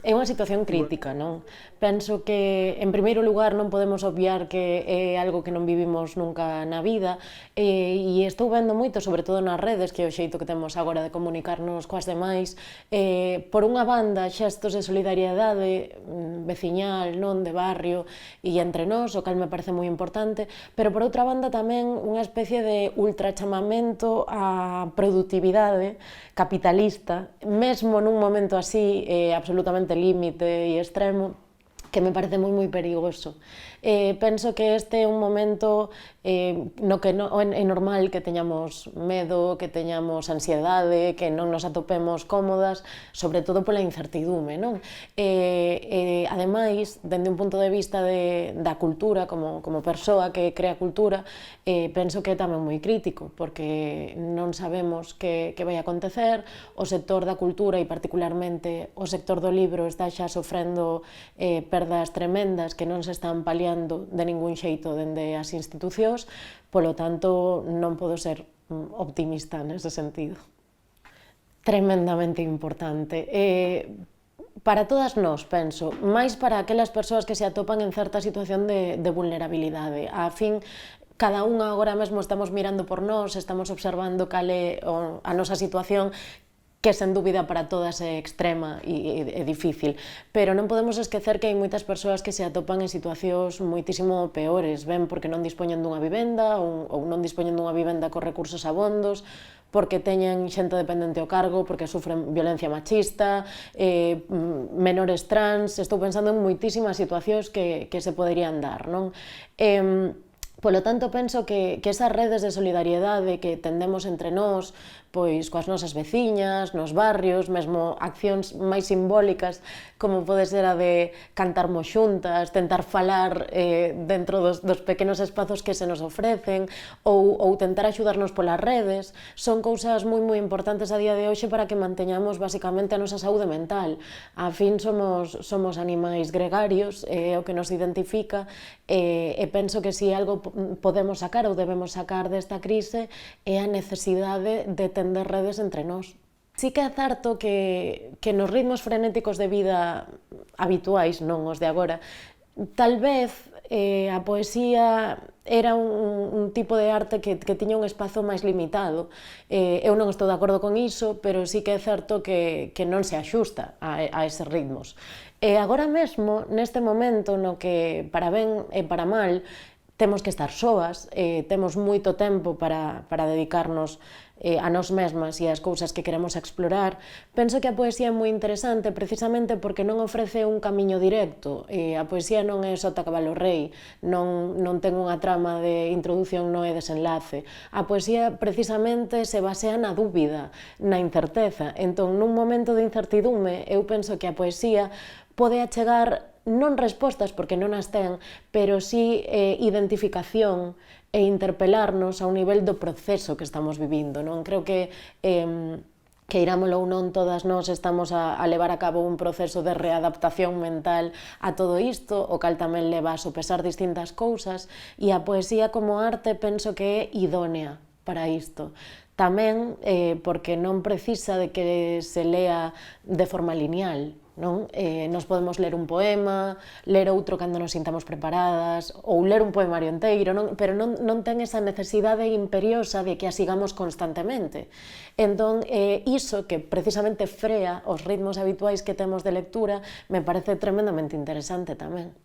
É unha situación crítica, non? Penso que, en primeiro lugar, non podemos obviar que é algo que non vivimos nunca na vida e estou vendo moito, sobre todo nas redes, que é o xeito que temos agora de comunicarnos coas demais. Por unha banda, xestos de solidariedade veciñal, non, de barrio e entre nós, o cal me parece moi importante, pero por outra banda tamén unha especie de ultrachamamento á produtividade capitalista, mesmo nun momento así absolutamente límite e extremo, que me parece moi perigoso. Penso que este é un momento no que é normal que teñamos medo, que teñamos ansiedade, que non nos atopemos cómodas, sobre todo pola incertidume, non? Ademais, dende un punto de vista da cultura, como persoa que crea cultura, penso que é tamén moi crítico, porque non sabemos que vai acontecer, o sector da cultura e particularmente o sector do libro está xa sofrendo perdas tremendas que non se están paliando de ningún xeito dende as institucións, polo tanto non podo ser optimista nese sentido. Tremendamente importante. Para todas nós, penso, máis para aquelas persoas que se atopan en certa situación de vulnerabilidade. A fin, cada unha agora mesmo estamos mirando por nós, estamos observando cal é a nosa situación, que sen dúbida para todas é extrema e difícil, pero non podemos esquecer que hai moitas persoas que se atopan en situacións moitísimo peores, ben porque non dispoñen dunha vivenda ou non dispoñen dunha vivenda con recursos abondos, porque teñen xente dependente ao cargo, porque sufren violencia machista, menores trans. Estou pensando en moitísimas situacións que se poderían dar, non? Polo tanto, penso que esas redes de solidariedade que tendemos entre nós, pois coas nosas veciñas, nos barrios, mesmo accións máis simbólicas, como pode ser a de cantarmos xuntas, tentar falar dentro dos pequenos espazos que se nos ofrecen, ou tentar axudarnos polas redes, son cousas moi importantes a día de hoxe para que manteñamos basicamente a nosa saúde mental. A fin, somos animais gregarios, é o que nos identifica, e penso que si algo podemos sacar ou debemos sacar desta crise é a necesidade de tender redes entre nós. Sí que é certo que nos ritmos frenéticos de vida habituais, non os de agora, tal vez a poesía era un tipo de arte que tiña un espazo máis limitado. Eu non estou de acordo con iso, pero sí que é certo que non se axusta a eses ritmos. E agora mesmo, neste momento no que, para ben e para mal, temos que estar soas, temos moito tempo para dedicarnos a nós mesmas e ás cousas que queremos explorar, penso que a poesía é moi interesante precisamente porque non ofrece un camiño directo. A poesía non é sota cabalo rei, non ten unha trama de introdución e desenlace. A poesía precisamente se basea na dúbida, na incerteza. Entón, nun momento de incertidume, eu penso que a poesía pode achegar non respostas, porque non as ten, pero sí identificación e interpelarnos ao nivel do proceso que estamos vivindo, non? Creo que queirámolo ou non, todas nós estamos a levar a cabo un proceso de readaptación mental a todo isto, o cal tamén leva a sopesar distintas cousas, e a poesía como arte penso que é idónea para isto. Tamén porque non precisa de que se lea de forma lineal, non? Nos podemos ler un poema, ler outro cando nos sintamos preparadas, ou ler un poemario enteiro, non? Pero non ten esa necesidade imperiosa de que a sigamos constantemente. Entón, iso que precisamente frea os ritmos habituais que temos de lectura me parece tremendamente interesante tamén.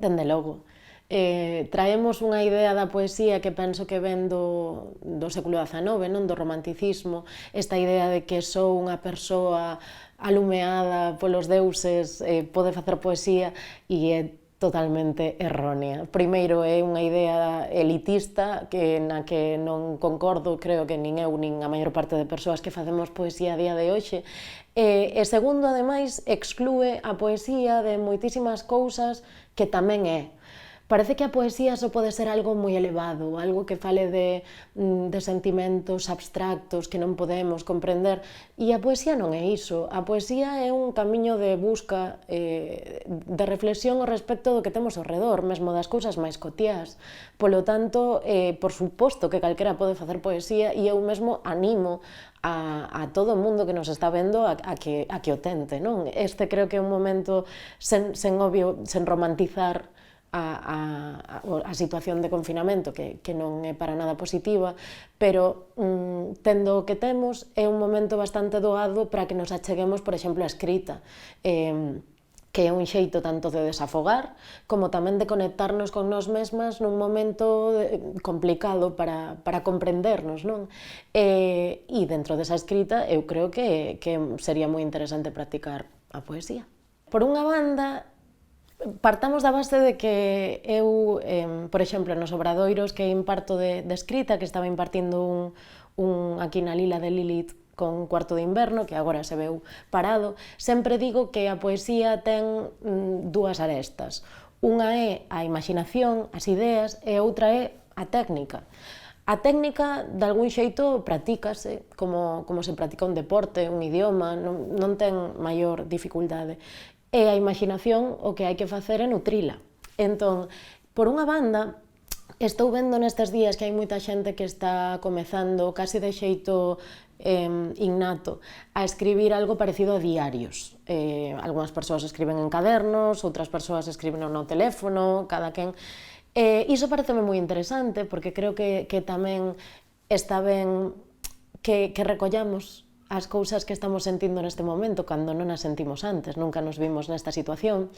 Dende logo. Traemos unha idea da poesía que penso que ven do século XIX, non? Do romanticismo, esta idea de que só unha persoa alumeada polos deuses pode facer poesía, e é totalmente errónea. Primeiro, é unha idea elitista na que non concordo, creo que nin eu nin a maior parte de persoas que facemos poesía a día de hoxe. E segundo, ademais, exclúe a poesía de moitísimas cousas que tamén é. Parece que a poesía só pode ser algo moi elevado, algo que fale de sentimentos abstractos que non podemos comprender, e a poesía non é iso. A poesía é un camiño de busca, de reflexión ao respecto do que temos ao redor, mesmo das cousas máis cotiás. Polo tanto, por suposto que calquera pode facer poesía, e eu mesmo animo a todo o mundo que nos está vendo a que o tente, non? Este creo que é un momento sen romantizar a situación de confinamento, que non é para nada positiva, pero tendo o que temos, é un momento bastante doado para que nos acheguemos, por exemplo, a escrita, que é un xeito tanto de desafogar como tamén de conectarnos con nós mesmas nun momento complicado para comprendernos, non? E dentro desa escrita eu creo que sería moi interesante practicar a poesía. Por unha banda, partamos da base de que eu, por exemplo, nos obradoiros que imparto de escrita, que estaba impartindo un aquí na Lila de Lilith con Cuarto de Inverno, que agora se veu parado, sempre digo que a poesía ten dúas arestas. Unha é a imaginación, as ideas, e outra é a técnica. A técnica, de algún xeito, practícase, como se practica un deporte, un idioma, non ten maior dificultade. E a imaginación o que hai que facer é nutrila. Entón, por unha banda, estou vendo nestes días que hai moita xente que está comezando casi de xeito innato a escribir algo parecido a diarios. Algúnas persoas escriben en cadernos, outras persoas escriben no teléfono, cada quen. Iso pareceme moi interesante, porque creo que tamén está ben que recollamos as cousas que estamos sentindo neste momento cando non as sentimos antes, nunca nos vimos nesta situación.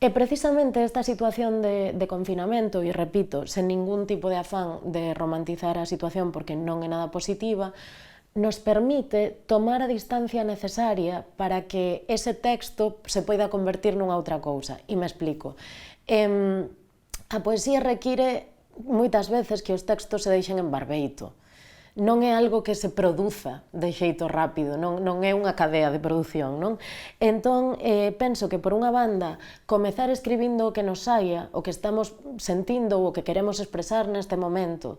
E precisamente esta situación de confinamento, e repito, sen ningún tipo de afán de romantizar a situación porque non é nada positiva, nos permite tomar a distancia necesaria para que ese texto se poida convertir nunha outra cousa. E me explico. A poesía require moitas veces que os textos se deixen en barbeito. Non é algo que se produza de xeito rápido, non é unha cadea de produción, non? Entón, penso que por unha banda, comezar escribindo o que nos saia, o que estamos sentindo ou o que queremos expresar neste momento,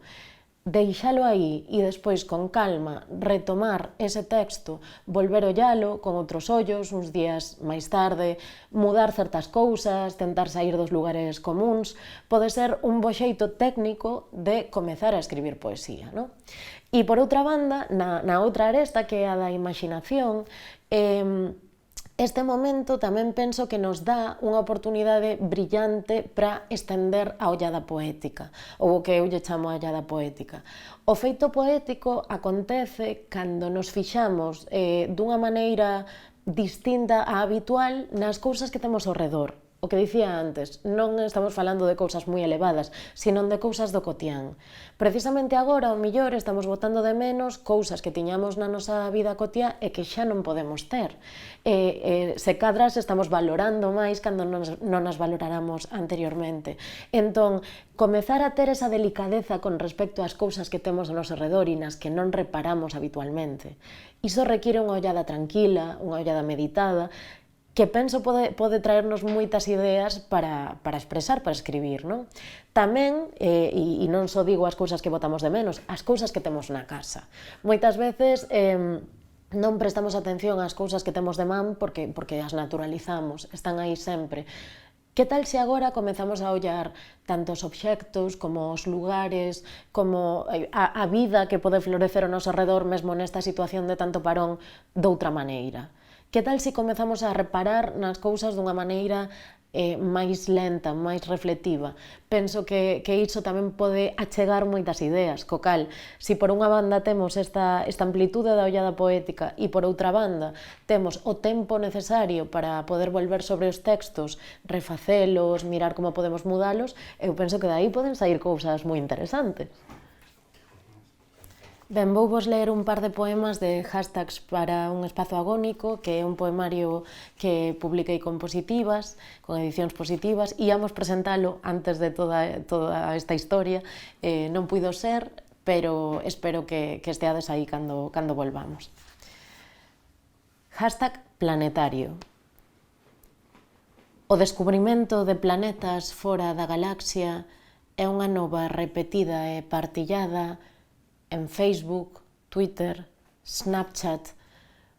deixalo aí e despois, con calma, retomar ese texto, volver ollalo con outros ollos, uns días máis tarde, mudar certas cousas, tentar sair dos lugares comuns, pode ser un bo xeito técnico de comezar a escribir poesía, non? E por outra banda, na outra aresta, que é a da imaginación, este momento tamén penso que nos dá unha oportunidade brillante para estender a ollada poética, ou o que eu lle chamo a ollada poética. O feito poético acontece cando nos fixamos dunha maneira distinta á habitual nas cousas que temos ao redor. O que dicía antes, non estamos falando de cousas moi elevadas, sino de cousas do cotián. Precisamente agora, ao millor, estamos botando de menos cousas que tiñamos na nosa vida cotiá e que xa non podemos ter. Se cadras estamos valorando máis cando non as valoráramos anteriormente. Entón, comezar a ter esa delicadeza con respecto ás cousas que temos ao noso redor e nas que non reparamos habitualmente. Iso require unha ollada tranquila, unha ollada meditada, que penso pode traernos moitas ideas para expresar, para escribir, non? Tamén, e non só digo as cousas que botamos de menos, as cousas que temos na casa. Moitas veces non prestamos atención ás cousas que temos de man porque as naturalizamos, están aí sempre. Que tal se agora comezamos a ollar tanto os obxectos como os lugares, como a vida que pode florecer ao noso redor mesmo nesta situación de tanto parón doutra maneira? Que tal se comezamos a reparar nas cousas dunha maneira máis lenta, máis reflexiva? Penso que iso tamén pode achegar moitas ideas, co cal, se por unha banda temos esta amplitude da ollada poética e por outra banda temos o tempo necesario para poder volver sobre os textos, refacelos, mirar como podemos mudalos, eu penso que dai poden sair cousas moi interesantes. Ben, vou vos ler un par de poemas de Hashtags para un espazo agónico, que é un poemario que publiquei con Positivas, con edicións Positivas, e íamos presentalo antes de toda esta historia. Non puido ser, pero espero que esteades aí cando volvamos. Hashtag planetario. O descubrimento de planetas fora da galaxia é unha nova repetida e partillada en Facebook, Twitter, Snapchat,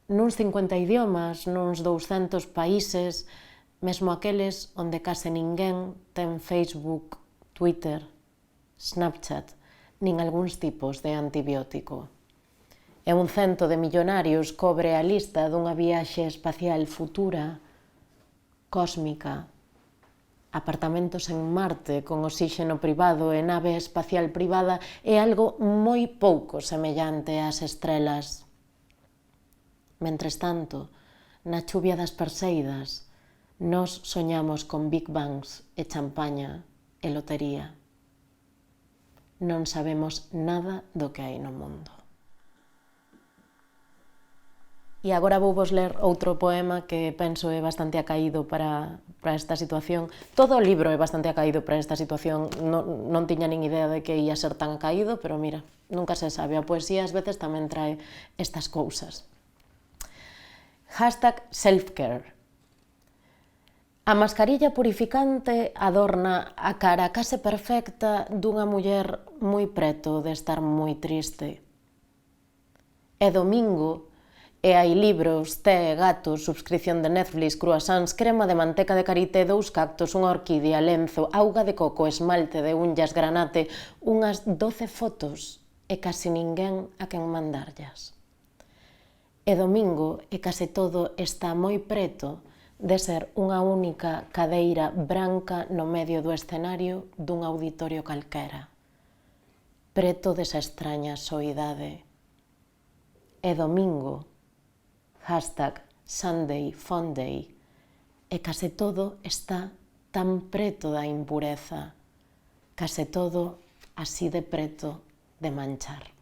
nuns 50 idiomas, nuns 200 países, mesmo aqueles onde case ninguén ten Facebook, Twitter, Snapchat, nin algúns tipos de antibiótico. E un cento de millonarios cobre a lista dunha viaxe espacial futura, cósmica, apartamentos en Marte con oxígeno privado e nave espacial privada é algo moi pouco semellante ás estrelas. Mentres tanto, na chuvia das Perseidas, nós soñamos con Big Bangs e champaña e lotería. Non sabemos nada do que hai no mundo. E agora vou vos ler outro poema que penso é bastante acaído para esta situación. Todo o libro é bastante acaído para esta situación. Non tiña nin idea de que ia ser tan acaído, pero mira, nunca se sabe. A poesía ás veces tamén trae estas cousas. #selfcare. A mascarilla purificante adorna a cara case perfecta dunha muller moi preto de estar moi triste. É domingo e hai libros, té, gatos, subscrición de Netflix, croissants, crema de manteca de karité, 2 cactos, unha orquídea, lenzo, auga de coco, esmalte de unllas, granate, unhas 12 fotos e case ninguén a quen mandarllas. E domingo e case todo está moi preto de ser unha única cadeira branca no medio do escenario dun auditorio calquera. Preto desa extraña soidade. E domingo, #Sunday Funday, e case todo está tan preto da impureza, case todo así de preto de manchar.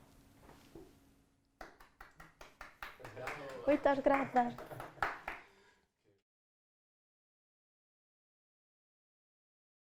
Moitas grazas.